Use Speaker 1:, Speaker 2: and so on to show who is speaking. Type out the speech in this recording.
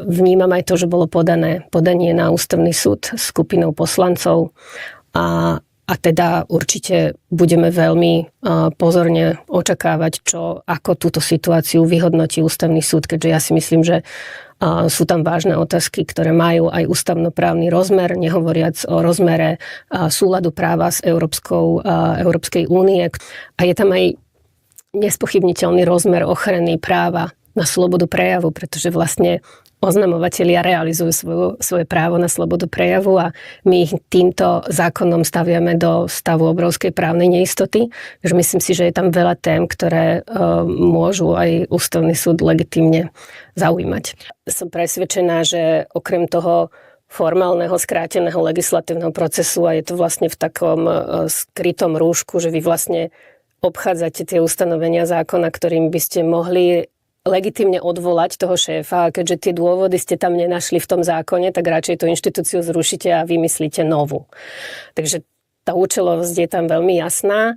Speaker 1: vnímam aj to, že bolo podanie na ústavný súd skupinou poslancov a teda určite budeme veľmi pozorne očakávať, ako túto situáciu vyhodnotí ústavný súd, keďže ja si myslím, že sú tam vážne otázky, ktoré majú aj ústavnoprávny rozmer, nehovoriac o rozmere súladu práva s Európskej únie. A je tam aj nespochybniteľný rozmer ochrany práva na slobodu prejavu, pretože vlastne oznamovatelia realizujú svoje právo na slobodu prejavu a my ich týmto zákonom staviame do stavu obrovskej právnej neistoty. Takže myslím si, že je tam veľa tém, ktoré môžu aj ústavný súd legitímne zaujímať. Som presvedčená, že okrem toho formálneho, skráteného legislatívneho procesu a je to vlastne v takom skrytom rúšku, že vy vlastne obchádzate tie ustanovenia zákona, ktorým by ste mohli legitímne odvolať toho šéfa a keďže tie dôvody ste tam nenašli v tom zákone, tak radšej tú inštitúciu zrušíte a vymyslíte novú. Takže tá účelovosť je tam veľmi jasná.